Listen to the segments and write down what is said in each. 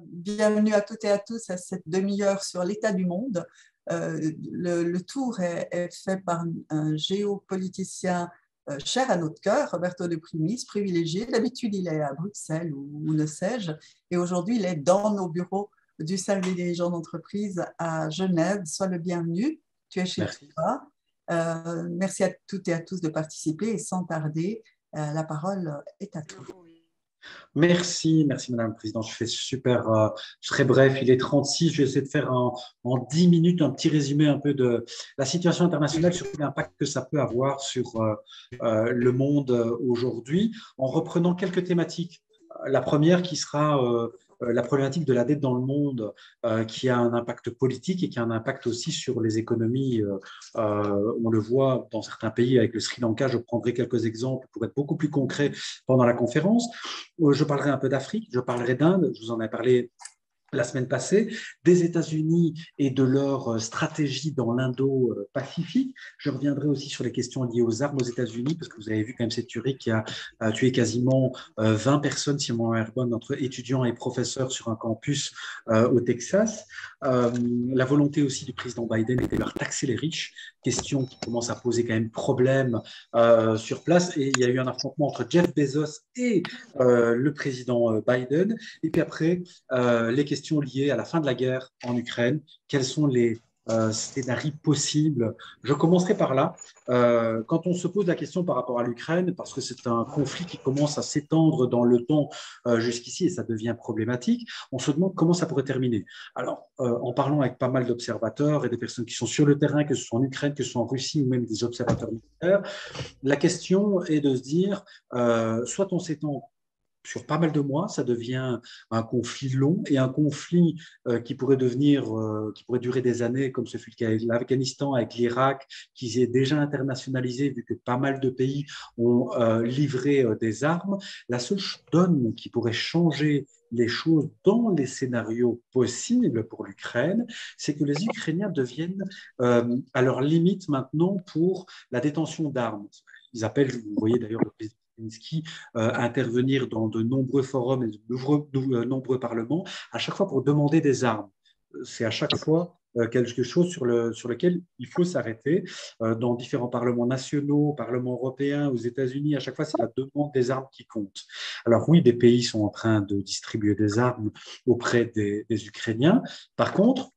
Bienvenue à toutes et à tous à cette demi-heure sur l'état du monde. Le tour est fait par un géopoliticien cher à notre cœur, Roberto De Primis, privilégié. D'habitude, il est à Bruxelles ou ne sais-je. Et aujourd'hui, il est dans nos bureaux du Cercle des dirigeants d'entreprise à Genève. Sois le bienvenu. Tu es chez Merci. toi. Merci à toutes et à tous de participer. Et sans tarder, la parole est à toi. Merci Madame la Présidente. Je fais je serai bref, il est 36. Je vais essayer de faire en 10 minutes un petit résumé un peu de la situation internationale, surtout l'impact que ça peut avoir sur le monde aujourd'hui, en reprenant quelques thématiques. La première qui sera la problématique de la dette dans le monde, qui a un impact politique et qui a un impact aussi sur les économies. On le voit dans certains pays avec le Sri Lanka. Je prendrai quelques exemples pour être beaucoup plus concret pendant la conférence. Je parlerai un peu d'Afrique, je parlerai d'Inde, je vous en ai parlé la semaine passée, des États-Unis et de leur stratégie dans l'Indo-Pacifique. Je reviendrai aussi sur les questions liées aux armes aux États-Unis, parce que vous avez vu quand même cette tuerie qui a tué quasiment 20 personnes, si mon mémoire est bonne, entre étudiants et professeurs sur un campus au Texas. La volonté aussi du président Biden était de leur taxer les riches, question qui commence à poser quand même problème sur place. Et il y a eu un affrontement entre Jeff Bezos et le président Biden. Et puis après, les questions liées à la fin de la guerre en Ukraine, quels sont les scénarios possibles. Je commencerai par là. Quand on se pose la question par rapport à l'Ukraine, parce que c'est un conflit qui commence à s'étendre dans le temps jusqu'ici et ça devient problématique, on se demande comment ça pourrait terminer. Alors, en parlant avec pas mal d'observateurs et des personnes qui sont sur le terrain, que ce soit en Ukraine, que ce soit en Russie ou même des observateurs militaires, la question est de se dire, soit on s'étend sur pas mal de mois, ça devient un conflit long et un conflit qui pourrait qui pourrait durer des années, comme ce fut le cas avec l'Afghanistan, avec l'Irak, qui est déjà internationalisé vu que pas mal de pays ont livré des armes. La seule donne qui pourrait changer les choses dans les scénarios possibles pour l'Ukraine, c'est que les Ukrainiens deviennent à leur limite maintenant pour la détention d'armes. Ils appellent, vous voyez d'ailleurs le président Zelensky intervenir dans de nombreux forums et de nombreux parlements, à chaque fois pour demander des armes. C'est à chaque fois quelque chose sur lequel il faut s'arrêter. Dans différents parlements nationaux, parlements européens, aux États-Unis, à chaque fois, c'est la demande des armes qui compte. Alors oui, des pays sont en train de distribuer des armes auprès des Ukrainiens. Par contre,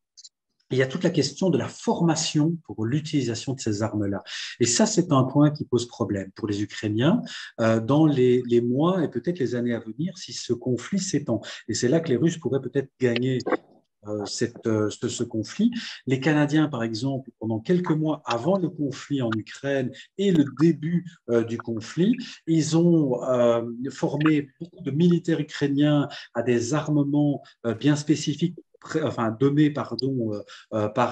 il y a toute la question de la formation pour l'utilisation de ces armes-là. Et ça, c'est un point qui pose problème pour les Ukrainiens dans les mois et peut-être les années à venir si ce conflit s'étend. Et c'est là que les Russes pourraient peut-être gagner ce conflit. Les Canadiens, par exemple, pendant quelques mois avant le conflit en Ukraine et le début du conflit, ils ont formé beaucoup de militaires ukrainiens à des armements bien spécifiques donnés par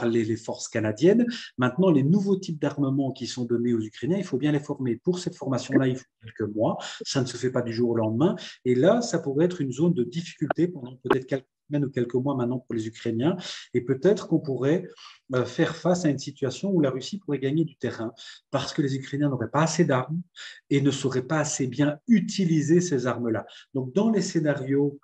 les forces canadiennes. Maintenant, les nouveaux types d'armements qui sont donnés aux Ukrainiens, il faut bien les former. Pour cette formation-là, il faut quelques mois. Ça ne se fait pas du jour au lendemain. Et là, ça pourrait être une zone de difficulté pendant peut-être quelques semaines ou quelques mois maintenant pour les Ukrainiens. Et peut-être qu'on pourrait faire face à une situation où la Russie pourrait gagner du terrain parce que les Ukrainiens n'auraient pas assez d'armes et ne sauraient pas assez bien utiliser ces armes-là. Donc, dans les scénarios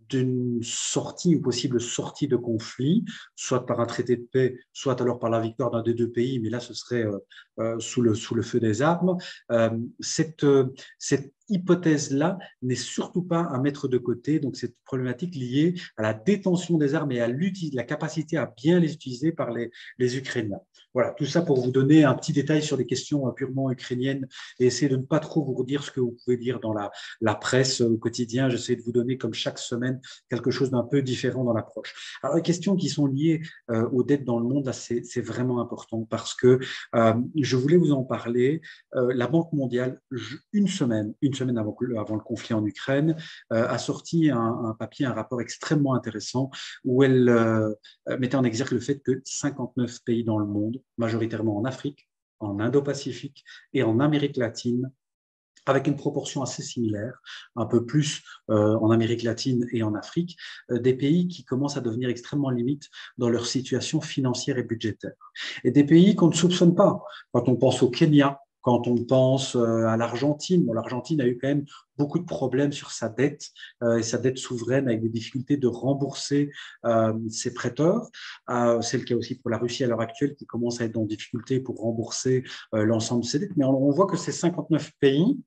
d'une sortie ou possible sortie de conflit, soit par un traité de paix, soit alors par la victoire d'un des deux pays, mais là ce serait sous le feu des armes. Cette hypothèse-là n'est surtout pas à mettre de côté, donc cette problématique liée à la détention des armes et à la capacité à bien les utiliser par les Ukrainiens. Voilà, tout ça pour vous donner un petit détail sur les questions purement ukrainiennes et essayer de ne pas trop vous redire ce que vous pouvez lire dans la presse au quotidien. J'essaie de vous donner, comme chaque semaine, quelque chose d'un peu différent dans l'approche. Alors, les questions qui sont liées aux dettes dans le monde, là, c'est vraiment important parce que je voulais vous en parler. La Banque mondiale, une semaine avant le conflit en Ukraine, a sorti un papier, un rapport extrêmement intéressant où elle mettait en exergue le fait que 59 pays dans le monde, majoritairement en Afrique, en Indo-Pacifique et en Amérique latine, avec une proportion assez similaire, un peu plus en Amérique latine et en Afrique, des pays qui commencent à devenir extrêmement limites dans leur situation financière et budgétaire. Et des pays qu'on ne soupçonne pas. Quand on pense au Kenya, quand on pense à l'Argentine. Bon, l'Argentine a eu quand même beaucoup de problèmes sur sa dette et sa dette souveraine avec des difficultés de rembourser ses prêteurs. C'est le cas aussi pour la Russie à l'heure actuelle qui commence à être en difficulté pour rembourser l'ensemble de ses dettes. Mais on voit que ces 59 pays,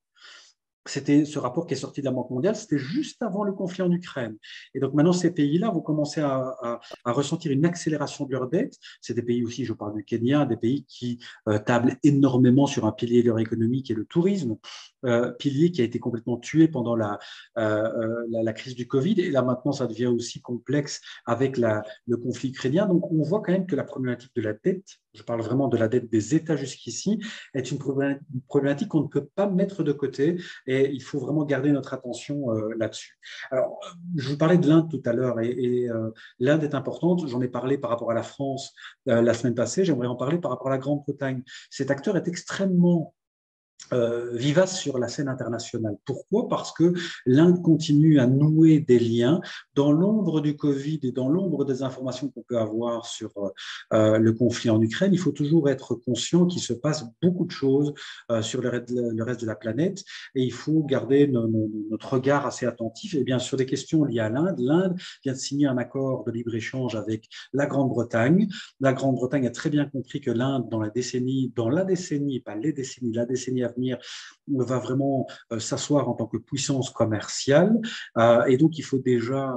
c'était ce rapport qui est sorti de la Banque mondiale, c'était juste avant le conflit en Ukraine. Et donc maintenant, ces pays-là vont commencer à ressentir une accélération de leurs dettes. C'est des pays aussi, je parle du Kenya, des pays qui tablent énormément sur un pilier de leur économie qui est le tourisme, pilier qui a été complètement tué pendant la crise du Covid. Et là maintenant, ça devient aussi complexe avec le conflit ukrainien. Donc on voit quand même que la problématique de la dette, je parle vraiment de la dette des États jusqu'ici, est une problématique qu'on ne peut pas mettre de côté et il faut vraiment garder notre attention là-dessus. Alors, je vous parlais de l'Inde tout à l'heure et l'Inde est importante. J'en ai parlé par rapport à la France la semaine passée. J'aimerais en parler par rapport à la Grande-Bretagne. Cet acteur est extrêmement vivace sur la scène internationale. Pourquoi? Parce que l'Inde continue à nouer des liens dans l'ombre du Covid et dans l'ombre des informations qu'on peut avoir sur le conflit en Ukraine. Il faut toujours être conscient qu'il se passe beaucoup de choses sur le reste de la planète et il faut garder notre regard assez attentif. Et bien sur des questions liées à l'Inde vient de signer un accord de libre-échange avec la Grande-Bretagne. La Grande-Bretagne a très bien compris que l'Inde, dans la décennie, pas les décennies, la décennie à venir, va vraiment s'asseoir en tant que puissance commerciale. Et donc, il faut déjà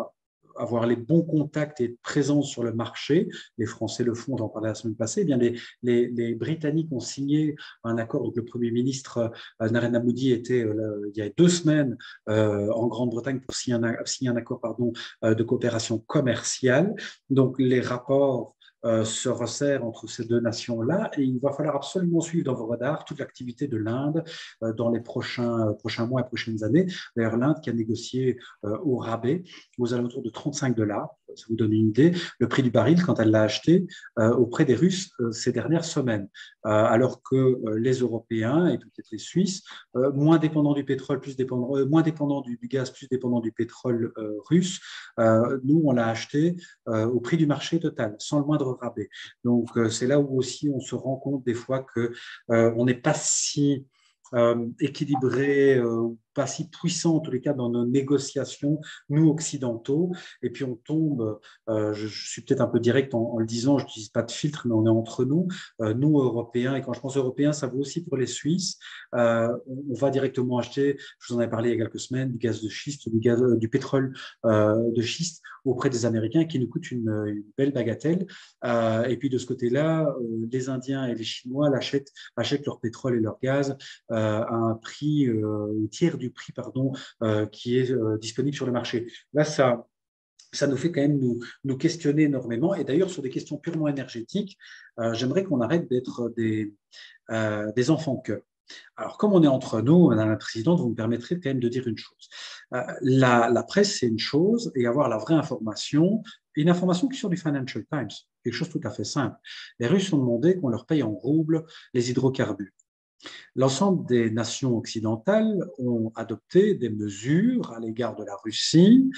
avoir les bons contacts et être présent sur le marché. Les Français le font, j'en parlais la semaine passée. Eh bien, les Britanniques ont signé un accord. Donc, le Premier ministre Narendra Modi était il y a 2 semaines en Grande-Bretagne pour signer un accord de coopération commerciale. Donc, les rapports se resserre entre ces 2 nations-là et il va falloir absolument suivre dans vos radars toute l'activité de l'Inde dans les prochains mois et prochaines années. D'ailleurs, l'Inde qui a négocié au rabais aux alentours de 35 $, ça vous donne une idée, le prix du baril quand elle l'a acheté auprès des Russes ces dernières semaines. Alors que les Européens et peut-être les Suisses, moins dépendants du pétrole, moins dépendants du gaz, plus dépendants du pétrole russe, nous, on l'a acheté au prix du marché total, sans le moindre rabais. Donc, c'est là où aussi on se rend compte des fois qu'on n'est pas si équilibré, pas si puissant en tous les cas dans nos négociations, nous occidentaux, et puis on tombe, je suis peut-être un peu direct en le disant, je n'utilise pas de filtre, mais on est entre nous, nous Européens, et quand je pense Européens, ça vaut aussi pour les Suisses, on va directement acheter, je vous en ai parlé il y a quelques semaines, du gaz de schiste, du pétrole de schiste auprès des Américains qui nous coûtent une belle bagatelle, et puis de ce côté-là, les Indiens et les Chinois achètent leur pétrole et leur gaz à un prix au tiers du prix qui est disponible sur le marché. Là, ça nous fait quand même nous questionner énormément. Et d'ailleurs, sur des questions purement énergétiques, j'aimerais qu'on arrête d'être des enfants cœur. Alors, comme on est entre nous, Madame la Présidente, vous me permettrez quand même de dire une chose. La presse, c'est une chose, et avoir la vraie information, une information qui est sur du Financial Times, quelque chose de tout à fait simple. Les Russes ont demandé qu'on leur paye en roubles les hydrocarbures. L'ensemble des nations occidentales ont adopté des mesures à l'égard de la Russie.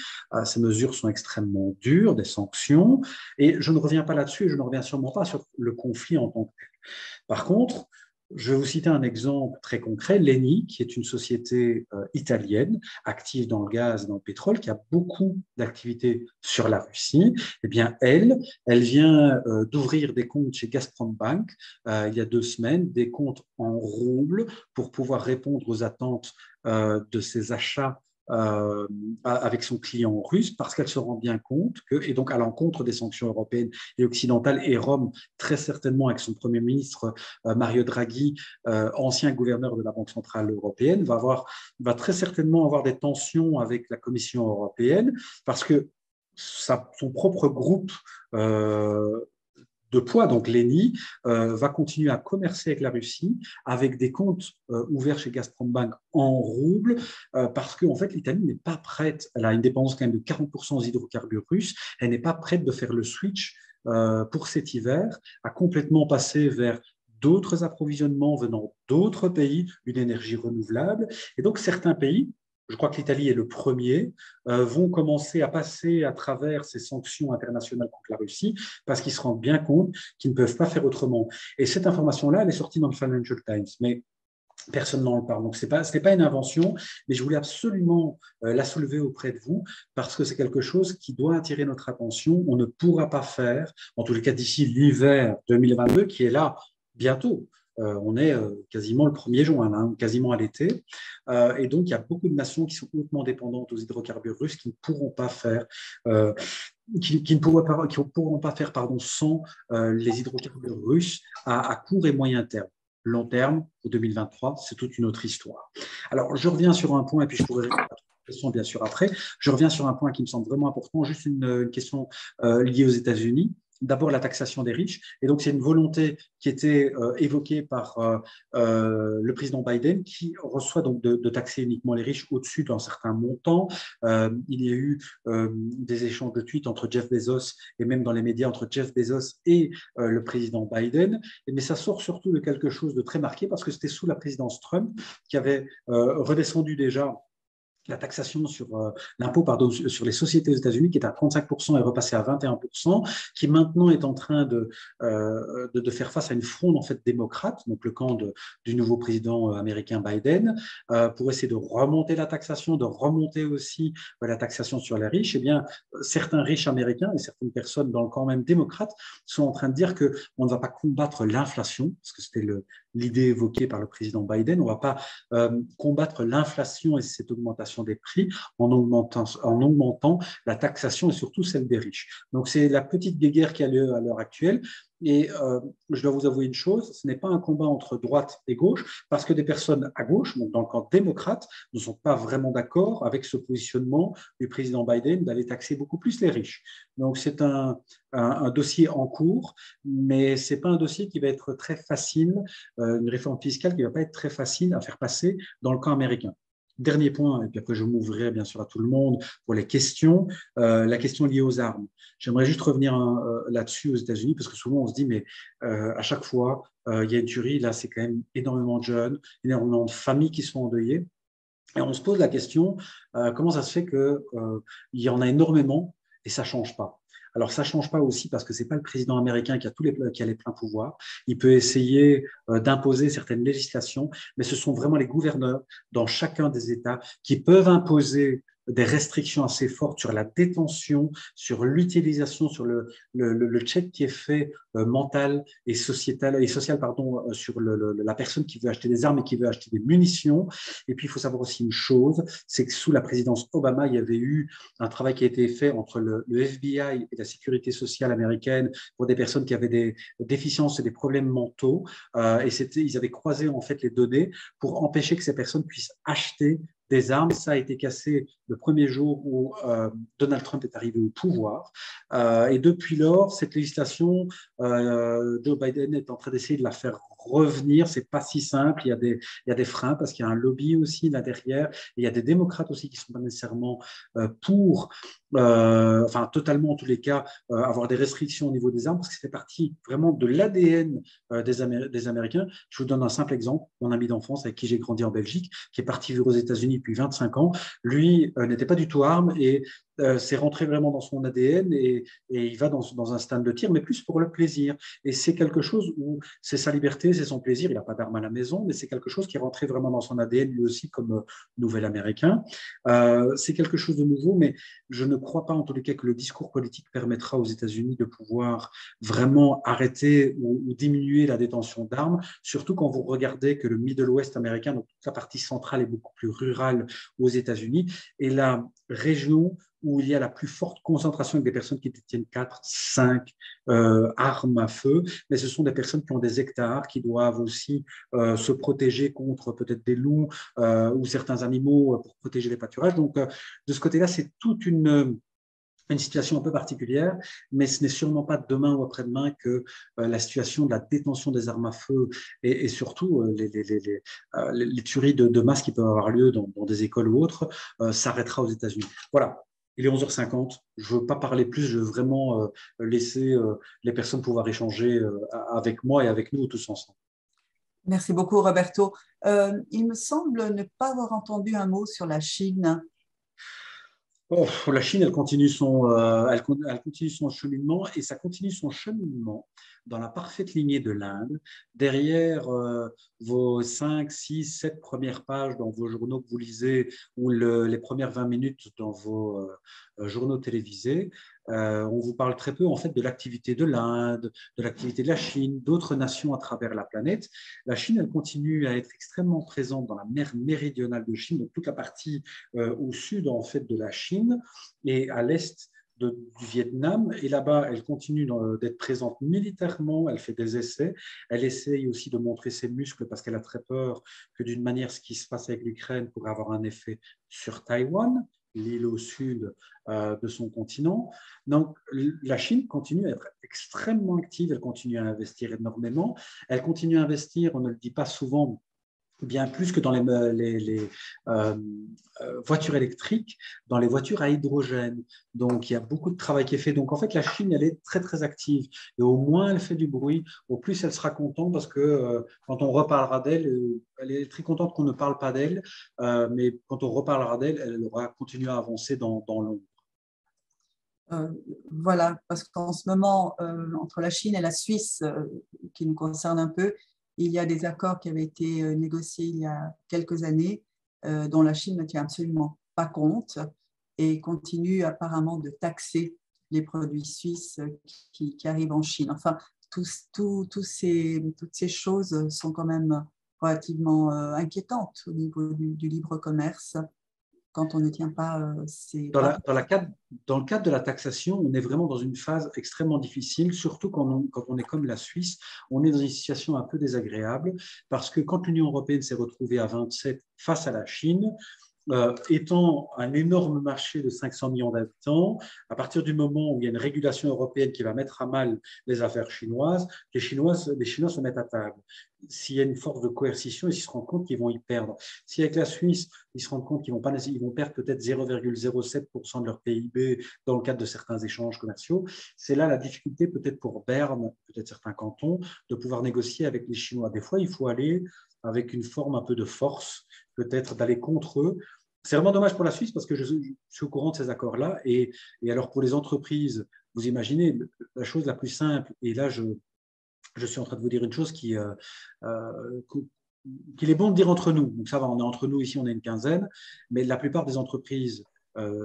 Ces mesures sont extrêmement dures, des sanctions, et je ne reviens pas là-dessus et je ne reviens sûrement pas sur le conflit en tant que tel. Par contre, je vais vous citer un exemple très concret. L'ENI, qui est une société italienne active dans le gaz et dans le pétrole, qui a beaucoup d'activités sur la Russie, eh bien, elle vient d'ouvrir des comptes chez Gazprom Bank il y a 2 semaines, des comptes en roubles pour pouvoir répondre aux attentes de ses achats avec son client russe parce qu'elle se rend bien compte et donc à l'encontre des sanctions européennes et occidentales, et Rome très certainement avec son Premier ministre Mario Draghi, ancien gouverneur de la Banque centrale européenne, va très certainement avoir des tensions avec la Commission européenne parce que son propre groupe de poids, donc l'ENI, va continuer à commercer avec la Russie avec des comptes ouverts chez Gazprom Bank en roubles parce qu'en fait, l'Italie n'est pas prête, elle a une dépendance quand même de 40% aux hydrocarbures russes, elle n'est pas prête de faire le switch pour cet hiver, à complètement passer vers d'autres approvisionnements venant d'autres pays, une énergie renouvelable. Et donc, certains pays, je crois que l'Italie est le premier, vont commencer à passer à travers ces sanctions internationales contre la Russie parce qu'ils se rendent bien compte qu'ils ne peuvent pas faire autrement. Et cette information-là, elle est sortie dans le Financial Times. Mais personne n'en parle. Donc, ce n'est pas une invention, mais je voulais absolument la soulever auprès de vous parce que c'est quelque chose qui doit attirer notre attention. On ne pourra pas faire, en tous les cas d'ici l'hiver 2022, qui est là bientôt. On est quasiment le 1er juin, hein, quasiment à l'été. Et donc, il y a beaucoup de nations qui sont hautement dépendantes aux hydrocarbures russes qui ne pourront pas faire qui ne pourront pas faire sans les hydrocarbures russes à court et moyen terme. Long terme, pour 2023, c'est toute une autre histoire. Alors, je reviens sur un point, et puis je pourrais répondre à toutes les questions, bien sûr, après. Je reviens sur un point qui me semble vraiment important, juste une question liée aux États-Unis. D'abord, la taxation des riches. Et donc, c'est une volonté qui était évoquée par le président Biden, qui reçoit donc de taxer uniquement les riches au-dessus d'un certain montant. Il y a eu des échanges de tweets entre Jeff Bezos et même dans les médias entre Jeff Bezos et le président Biden. Mais ça sort surtout de quelque chose de très marqué parce que c'était sous la présidence Trump qui avait redescendu déjà la taxation sur l'impôt sur les sociétés aux États-Unis, qui est à 35%, est repassé à 21%, qui maintenant est en train de faire face à une fronde en fait démocrate, donc le camp du nouveau président américain Biden, pour essayer de remonter la taxation, de remonter aussi la taxation sur les riches. Eh bien, certains riches américains et certaines personnes dans le camp même démocrate sont en train de dire qu'on ne va pas combattre l'inflation, parce que c'était l'idée évoquée par le président Biden, on ne va pas combattre l'inflation et cette augmentation des prix en augmentant la taxation et surtout celle des riches. Donc, c'est la petite guéguerre qui a lieu à l'heure actuelle. Et je dois vous avouer une chose, ce n'est pas un combat entre droite et gauche, parce que des personnes à gauche, donc dans le camp démocrate, ne sont pas vraiment d'accord avec ce positionnement du président Biden d'aller taxer beaucoup plus les riches. Donc c'est un dossier en cours, mais ce n'est pas un dossier qui va être très facile, une réforme fiscale qui ne va pas être très facile à faire passer dans le camp américain. Dernier point, et puis après je m'ouvrirai bien sûr à tout le monde pour les questions, la question liée aux armes. J'aimerais juste revenir là-dessus aux États-Unis, parce que souvent on se dit, mais à chaque fois, il y a une tuerie, là c'est quand même énormément de jeunes, énormément de familles qui sont endeuillées. Et on se pose la question, comment ça se fait qu'il y en a énormément et ça ne change pas? Alors, ça ne change pas aussi parce que ce n'est pas le président américain qui a les pleins pouvoirs. Il peut essayer d'imposer certaines législations, mais ce sont vraiment les gouverneurs dans chacun des États qui peuvent imposer des restrictions assez fortes sur la détention, sur l'utilisation, sur le check qui est fait mental et social sur la personne qui veut acheter des armes et qui veut acheter des munitions. Et puis, il faut savoir aussi une chose, c'est que sous la présidence Obama, il y avait eu un travail qui a été fait entre le FBI et la sécurité sociale américaine pour des personnes qui avaient des déficiences et des problèmes mentaux. Et ils avaient croisé en fait les données pour empêcher que ces personnes puissent acheter des armes. Ça a été cassé le premier jour où Donald Trump est arrivé au pouvoir. Et depuis lors, cette législation, Joe Biden est en train d'essayer de la faire revenir. C'est pas si simple. Il y a des freins parce qu'il y a un lobby aussi là derrière. Et il y a des démocrates aussi qui ne sont pas nécessairement pour, totalement en tous les cas, avoir des restrictions au niveau des armes parce que ça fait partie vraiment de l'ADN des Américains. Je vous donne un simple exemple. Mon ami d'enfance avec qui j'ai grandi en Belgique, qui est parti vivre aux États-Unis depuis 25 ans, lui n'était pas du tout arme et c'est rentré vraiment dans son ADN et il va dans un stand de tir, mais plus pour le plaisir. Et c'est quelque chose où c'est sa liberté, c'est son plaisir. Il n'a pas d'arme à la maison, mais c'est quelque chose qui est rentré vraiment dans son ADN lui aussi comme nouvel Américain. C'est quelque chose de nouveau, mais je ne crois pas en tous les cas que le discours politique permettra aux États-Unis de pouvoir vraiment arrêter ou diminuer la détention d'armes, surtout quand vous regardez que le Middle West américain, donc toute la partie centrale est beaucoup plus rurale aux États-Unis, et la région où il y a la plus forte concentration avec des personnes qui détiennent 4, 5 armes à feu, mais ce sont des personnes qui ont des hectares, qui doivent aussi se protéger contre peut-être des loups ou certains animaux pour protéger les pâturages. Donc, de ce côté-là, c'est toute une situation un peu particulière, mais ce n'est sûrement pas demain ou après-demain que la situation de la détention des armes à feu et surtout les tueries de masse qui peuvent avoir lieu dans des écoles ou autres s'arrêtera aux États-Unis. Voilà. Il est 11h50. Je ne veux pas parler plus. Je veux vraiment laisser les personnes pouvoir échanger avec moi et avec nous tous ensemble. Merci beaucoup, Roberto. Il me semble ne pas avoir entendu un mot sur la Chine. Oh, la Chine, elle continue son cheminement et ça continue son cheminement dans la parfaite lignée de l'Inde. Derrière vos 5, 6, 7 premières pages dans vos journaux que vous lisez ou les premières 20 minutes dans vos journaux télévisés, on vous parle très peu en fait de l'activité de l'Inde, de l'activité de la Chine, d'autres nations à travers la planète. La Chine, elle continue à être extrêmement présente dans la mer méridionale de Chine, donc toute la partie au sud en fait de la Chine et à l'est du Vietnam. Et là-bas, elle continue d'être présente militairement, elle fait des essais, elle essaye aussi de montrer ses muscles parce qu'elle a très peur que d'une manière, ce qui se passe avec l'Ukraine pourrait avoir un effet sur Taïwan, l'île au sud de son continent. Donc, la Chine continue à être extrêmement active, elle continue à investir énormément, elle continue à investir, on ne le dit pas souvent, bien plus que dans les voitures électriques, dans les voitures à hydrogène. Donc, il y a beaucoup de travail qui est fait. Donc, en fait, la Chine, elle est très, très active. Et au moins elle fait du bruit, au plus elle sera contente parce que quand on reparlera d'elle, elle est très contente qu'on ne parle pas d'elle, mais quand on reparlera d'elle, elle aura continué à avancer dans l'ombre. Euh, voilà, parce qu'en ce moment, entre la Chine et la Suisse, qui nous concerne un peu, il y a des accords qui avaient été négociés il y a quelques années, dont la Chine ne tient absolument pas compte et continue apparemment de taxer les produits suisses qui arrivent en Chine. Enfin, toutes ces choses sont quand même relativement inquiétantes au niveau du libre commerce quand on ne tient pas ces Dans, barrières. dans le cadre de la taxation, on est vraiment dans une phase extrêmement difficile, surtout quand on est comme la Suisse, on est dans une situation un peu désagréable, parce que quand l'Union européenne s'est retrouvée à 27 face à la Chine, étant un énorme marché de 500 millions d'habitants, à partir du moment où il y a une régulation européenne qui va mettre à mal les affaires chinoises, les Chinois se mettent à table. S'il y a une force de coercition, ils se rendent compte qu'ils vont y perdre. Si avec la Suisse, ils se rendent compte qu'ils vont perdre peut-être 0,07% de leur PIB dans le cadre de certains échanges commerciaux, c'est là la difficulté peut-être pour Berne, peut-être certains cantons, de pouvoir négocier avec les Chinois. Des fois, il faut aller avec une forme un peu de force, peut-être d'aller contre eux. C'est vraiment dommage pour la Suisse parce que je suis au courant de ces accords-là. Et alors pour les entreprises, vous imaginez la chose la plus simple, et là je suis en train de vous dire une chose qu'il est bon de dire entre nous. Donc ça va, on est entre nous ici, on est une quinzaine, mais la plupart des entreprises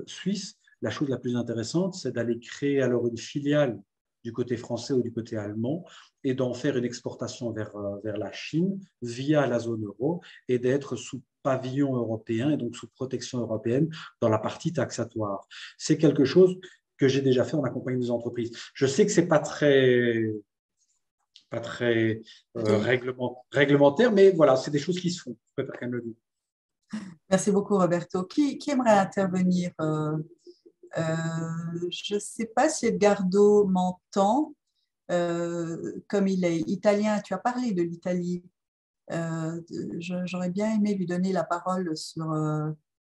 suisses, la chose la plus intéressante, c'est d'aller créer alors une filiale du côté français ou du côté allemand et d'en faire une exportation vers la Chine via la zone euro et d'être sous pavillon européen et donc sous protection européenne dans la partie taxatoire. C'est quelque chose que j'ai déjà fait en accompagnant des entreprises. Je sais que ce n'est pas très réglementaire, mais voilà, c'est des choses qui se font. Je préfère quand même le dire. Merci beaucoup, Roberto. Qui aimerait intervenir je ne sais pas si Edgardo m'entend. Comme il est italien, tu as parlé de l'Italie. J'aurais bien aimé lui donner la parole sur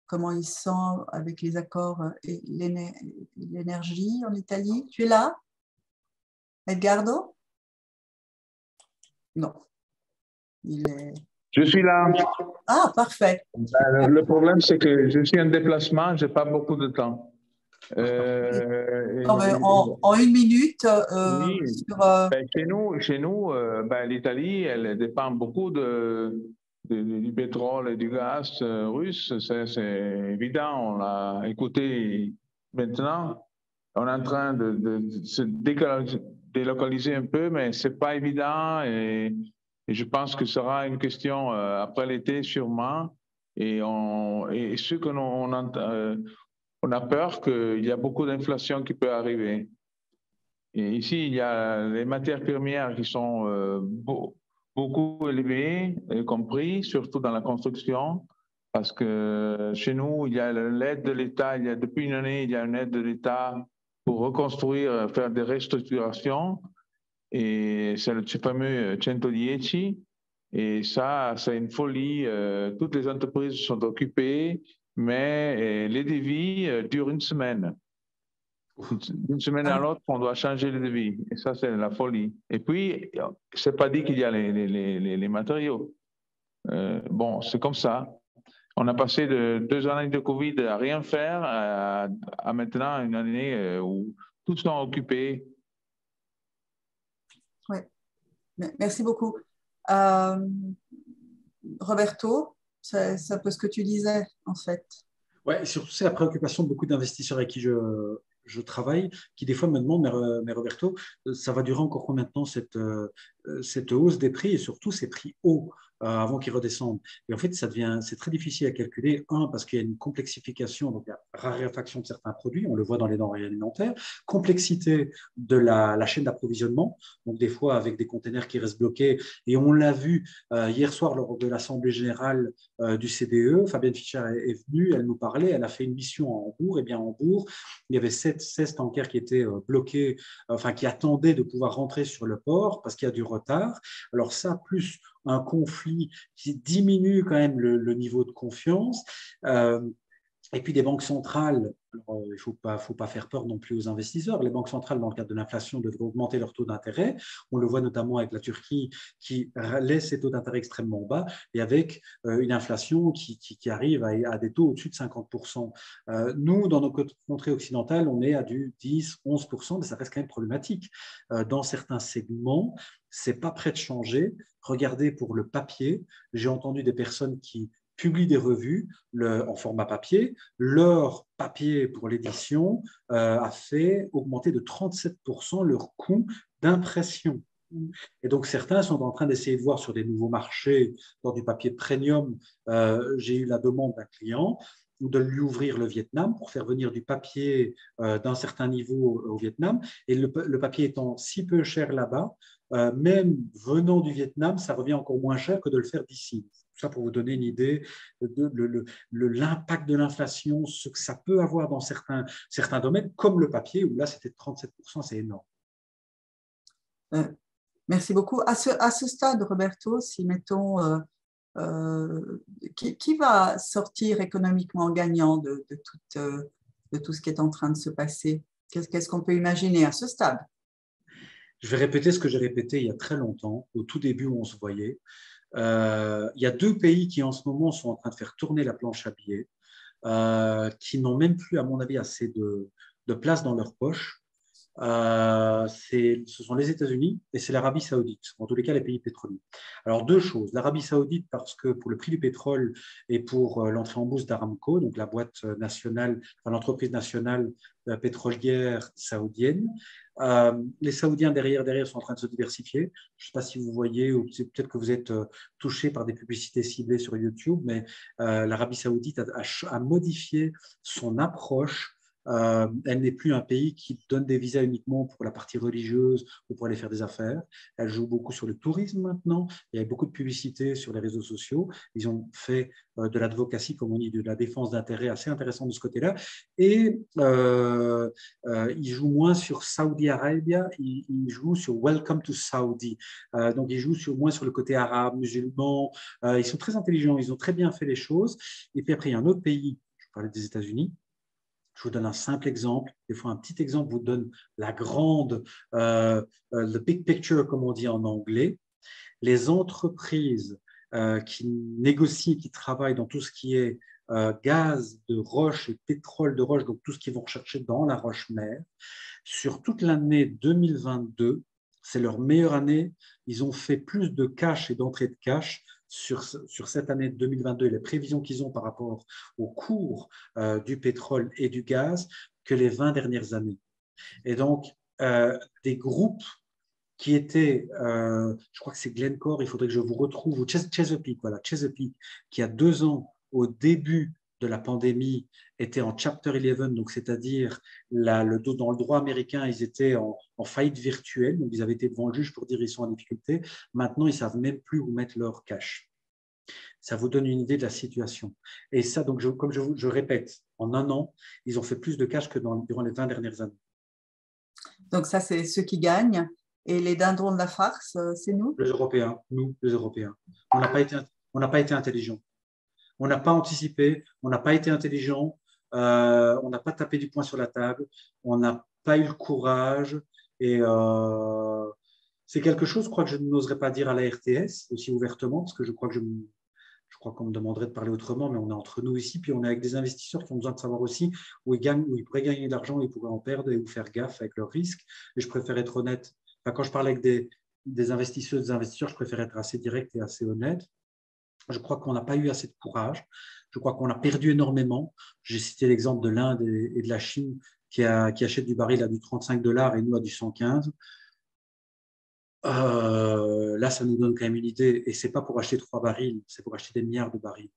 comment il sent avec les accords et l'énergie en Italie. Tu es là, Edgardo? Non. Il est... Je suis là. Ah, parfait. Le problème, c'est que je suis en déplacement, je n'ai pas beaucoup de temps. Non, en une minute, Oui, sur, ben, chez nous ben, l'Italie, elle dépend beaucoup du pétrole et du gaz russe. C'est évident, on l'a écouté maintenant. On est en train de se délocaliser un peu, mais ce n'est pas évident et je pense que ce sera une question après l'été sûrement. Et ce que on a peur qu'il y a beaucoup d'inflation qui peut arriver. Et ici, il y a les matières premières qui sont beaucoup élevées, y compris, surtout dans la construction, parce que chez nous, il y a l'aide de l'État. Depuis une année, il y a une aide de l'État pour reconstruire, faire des restructurations. Et c'est le fameux 110. Et ça, c'est une folie. Toutes les entreprises sont occupées, mais les devis durent une semaine. D'une semaine à l'autre, on doit changer le devis. Et ça, c'est la folie. Et puis, c'est pas dit qu'il y a les matériaux. Bon, c'est comme ça. On a passé de 2 années de Covid à rien faire à maintenant une année où tous sont occupés. Oui, merci beaucoup. Roberto, c'est un peu ce que tu disais, en fait. Ouais, et surtout, c'est la préoccupation de beaucoup d'investisseurs avec qui je travaille, qui des fois me demandent, mais Roberto, ça va durer encore combien de temps cette hausse des prix et surtout ces prix hauts avant qu'ils redescendent. Et en fait, c'est très difficile à calculer. Un, parce qu'il y a une complexification, donc la raréfaction de certains produits, on le voit dans les denrées alimentaires, complexité de la chaîne d'approvisionnement, donc des fois avec des containers qui restent bloqués. Et on l'a vu hier soir lors de l'Assemblée générale du CDE, Fabienne Fischer est venue, elle nous parlait, elle a fait une mission à Hambourg. Et bien à Hambourg, il y avait 16 tankers qui étaient bloqués, enfin qui attendaient de pouvoir rentrer sur le port parce qu'il y a du retard. Alors ça, plus un conflit qui diminue quand même le niveau de confiance. Et puis des banques centrales, alors, il ne faut pas faire peur non plus aux investisseurs. Les banques centrales, dans le cadre de l'inflation, devraient augmenter leur taux d'intérêt. On le voit notamment avec la Turquie qui laisse ses taux d'intérêt extrêmement bas et avec une inflation qui arrive à des taux au-dessus de 50%. Nous, dans nos contrées occidentales, on est à du 10, 11%, mais ça reste quand même problématique. Dans certains segments, ce n'est pas prêt de changer. Regardez pour le papier, j'ai entendu des personnes qui publient des revues en format papier. Leur papier pour l'édition a fait augmenter de 37% leur coût d'impression. Et donc, certains sont en train d'essayer de voir sur des nouveaux marchés, dans du papier premium. J'ai eu la demande d'un client de lui ouvrir le Vietnam pour faire venir du papier d'un certain niveau au Vietnam. Et le papier étant si peu cher là-bas, même venant du Vietnam, ça revient encore moins cher que de le faire d'ici. Tout ça pour vous donner une idée de l'impact de l'inflation, ce que ça peut avoir dans certains domaines, comme le papier, où là, c'était 37%, c'est énorme. Merci beaucoup. À ce stade, Roberto, si mettons, qui va sortir économiquement gagnant de tout ce qui est en train de se passer? Qu'est-ce qu'on peut imaginer à ce stade? Je vais répéter ce que j'ai répété il y a très longtemps, au tout début où on se voyait. Il y a 2 pays qui en ce moment sont en train de faire tourner la planche à billets, qui n'ont même plus, à mon avis, assez de place dans leur poche. Ce sont les États-Unis et c'est l'Arabie Saoudite, en tous les cas les pays pétroliers. Alors 2 choses, l'Arabie Saoudite parce que pour le prix du pétrole et pour l'entrée en bourse d'Aramco, donc la boîte nationale, enfin, l'entreprise nationale pétrolière saoudienne, les Saoudiens derrière sont en train de se diversifier. Je ne sais pas si vous voyez ou peut-être que vous êtes touché par des publicités ciblées sur YouTube, mais l'Arabie Saoudite a modifié son approche. Elle n'est plus un pays qui donne des visas uniquement pour la partie religieuse ou pour aller faire des affaires. Elle joue beaucoup sur le tourisme maintenant. Il y a beaucoup de publicité sur les réseaux sociaux. Ils ont fait de l'advocacy, comme on dit, de la défense d'intérêts assez intéressant de ce côté-là. Et ils jouent moins sur Saudi Arabia, ils jouent sur Welcome to Saudi. Donc, ils jouent moins sur le côté arabe, musulman. Ils sont très intelligents, ils ont très bien fait les choses. Et puis après, il y a un autre pays, je parlais des États-Unis. Je vous donne un simple exemple. Des fois, un petit exemple vous donne la grande, the big picture, comme on dit en anglais. Les entreprises qui négocient, qui travaillent dans tout ce qui est gaz de roche et pétrole de roche, donc tout ce qu'ils vont rechercher dans la roche-mère, sur toute l'année 2022, c'est leur meilleure année. Ils ont fait plus de cash et d'entrée de cash sur cette année 2022 et les prévisions qu'ils ont par rapport au cours du pétrole et du gaz que les 20 dernières années. Et donc, des groupes qui étaient, je crois que c'est Glencore, il faudrait que je vous retrouve, ou Chesapeake, voilà, Chesapeake, qui a 2 ans au début de la pandémie était en Chapter 11, donc c'est-à-dire dans le droit américain, ils étaient en faillite virtuelle, donc ils avaient été devant le juge pour dire qu'ils sont en difficulté. Maintenant, ils ne savent même plus où mettre leur cash. Ça vous donne une idée de la situation. Et ça, donc, comme je répète, en 1 an, ils ont fait plus de cash que durant les 20 dernières années. Donc ça, c'est ceux qui gagnent. Et les dindons de la farce, c'est nous? Les Européens, nous, les Européens. On n'a pas été intelligents. On n'a pas anticipé, on n'a pas été intelligent, on n'a pas tapé du poing sur la table, on n'a pas eu le courage. Et c'est quelque chose, je crois que je n'oserais pas dire à la RTS aussi ouvertement, parce que je crois que Je crois qu'on me demanderait de parler autrement, mais on est entre nous ici, puis on est avec des investisseurs qui ont besoin de savoir aussi où ils pourraient gagner de l'argent, où ils pourraient en perdre et où faire gaffe avec leurs risques. Et je préfère être honnête. Enfin, quand je parle avec des investisseuses, des investisseurs, je préfère être assez direct et assez honnête. Je crois qu'on n'a pas eu assez de courage. Je crois qu'on a perdu énormément. J'ai cité l'exemple de l'Inde et de la Chine qui achètent du baril à du 35 $ et nous à du 115. Là, ça nous donne quand même une idée. Et ce n'est pas pour acheter 3 barils, c'est pour acheter des milliards de barils.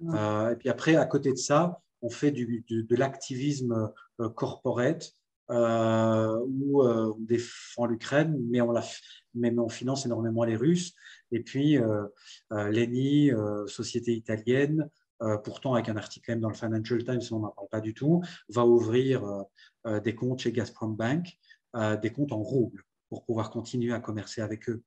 Et puis après, à côté de ça, on fait de l'activisme corporate où on défend l'Ukraine, mais on finance énormément les Russes. Et puis, l'ENI, société italienne, pourtant avec un article même dans le Financial Times, on n'en parle pas du tout, va ouvrir des comptes chez Gazprom Bank, des comptes en roubles pour pouvoir continuer à commercer avec eux.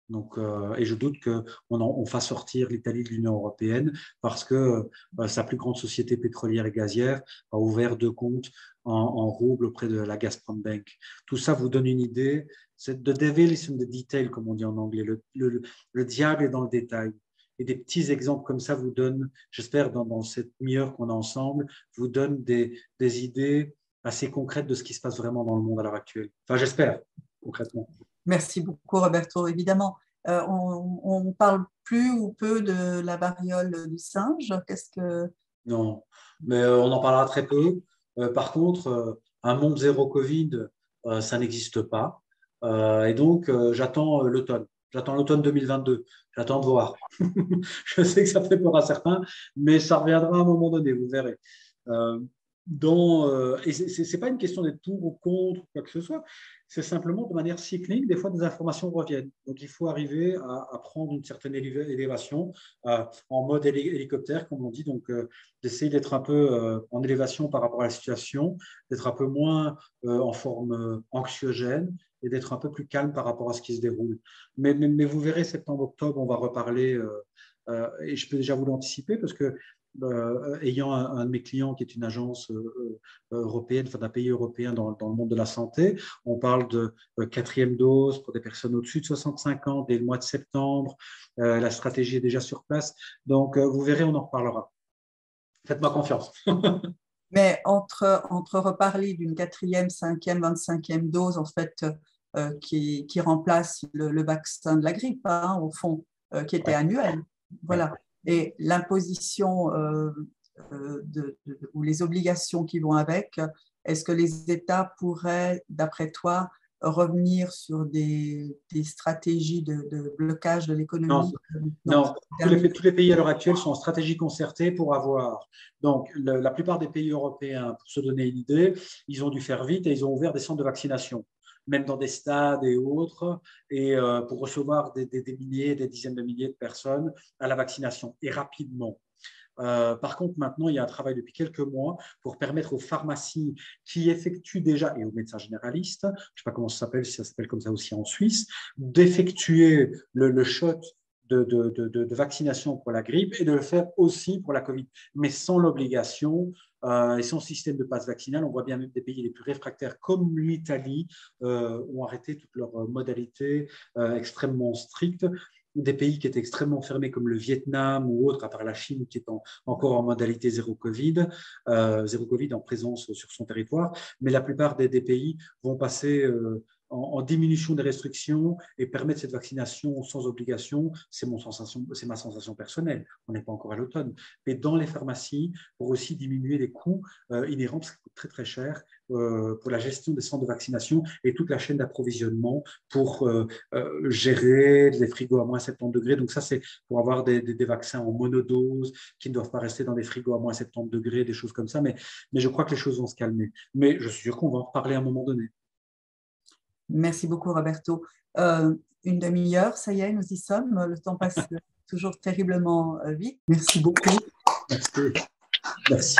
Donc, et je doute qu'on fasse sortir l'Italie de l'Union européenne parce que sa plus grande société pétrolière et gazière a ouvert 2 comptes en roubles auprès de la Gazprom Bank. Tout ça vous donne une idée. C'est the devil is in the detail, comme on dit en anglais. Le diable est dans le détail. Et des petits exemples comme ça vous donnent, j'espère, dans cette demi-heure qu'on a ensemble, vous donnent des idées assez concrètes de ce qui se passe vraiment dans le monde à l'heure actuelle. Enfin, j'espère, concrètement. Merci beaucoup, Roberto. Évidemment, on parle plus ou peu de la variole du singe. Non, mais on en parlera très peu. Par contre, un monde zéro Covid, ça n'existe pas. Et donc, j'attends l'automne. J'attends l'automne 2022. J'attends de voir. Je sais que ça fait peur à certains, mais ça reviendra à un moment donné, vous verrez. Et ce n'est pas une question d'être pour ou contre ou quoi que ce soit, c'est simplement de manière cyclique, des fois des informations reviennent. Donc il faut arriver à prendre une certaine élévation en mode hélicoptère, comme on dit, donc d'essayer d'être un peu en élévation par rapport à la situation, d'être un peu moins en forme anxiogène et d'être un peu plus calme par rapport à ce qui se déroule. Mais vous verrez, septembre-octobre, on va reparler, et je peux déjà vous l'anticiper parce que ayant un de mes clients qui est une agence européenne, enfin d'un pays européen dans le monde de la santé, on parle de 4e dose pour des personnes au-dessus de 65 ans dès le mois de septembre. La stratégie est déjà sur place. Donc, vous verrez, on en reparlera. Faites-moi confiance. Mais entre reparler d'une 4e, 5e, 25e dose, en fait, qui remplace le vaccin de la grippe, hein, au fond, qui était annuel. Voilà. Et l'imposition ou les obligations qui vont avec, est-ce que les États pourraient, d'après toi, revenir sur des stratégies de blocage de l'économie? Non. Tous les pays à l'heure actuelle sont en stratégie concertée pour avoir. Donc, la plupart des pays européens, pour se donner une idée, ils ont dû faire vite et ils ont ouvert des centres de vaccination, même dans des stades et autres, et pour recevoir des milliers, des dizaines de milliers de personnes à la vaccination, et rapidement. Par contre, maintenant, il y a un travail depuis quelques mois pour permettre aux pharmacies qui effectuent déjà, et aux médecins généralistes, je ne sais pas comment ça s'appelle, si ça s'appelle comme ça aussi en Suisse, d'effectuer le shot de vaccination pour la grippe et de le faire aussi pour la Covid, mais sans l'obligation et sans système de passe vaccinal. On voit bien même des pays les plus réfractaires comme l'Italie ont arrêté toutes leurs modalités extrêmement strictes. Des pays qui étaient extrêmement fermés comme le Vietnam ou autre, à part la Chine qui est encore en modalité zéro Covid en présence sur son territoire. Mais la plupart des pays vont passer en diminution des restrictions et permettre cette vaccination sans obligation. C'est ma sensation personnelle. On n'est pas encore à l'automne. Mais dans les pharmacies, pour aussi diminuer les coûts inhérents, parce que ça coûte très très cher, pour la gestion des centres de vaccination et toute la chaîne d'approvisionnement pour gérer les frigos à moins 70 degrés. Donc ça, c'est pour avoir des vaccins en monodose qui ne doivent pas rester dans des frigos à moins 70 degrés, des choses comme ça. Mais je crois que les choses vont se calmer. Mais je suis sûr qu'on va en reparler à un moment donné. Merci beaucoup, Roberto. Une demi-heure, ça y est, nous y sommes. Le temps passe toujours terriblement vite. Merci beaucoup. Merci.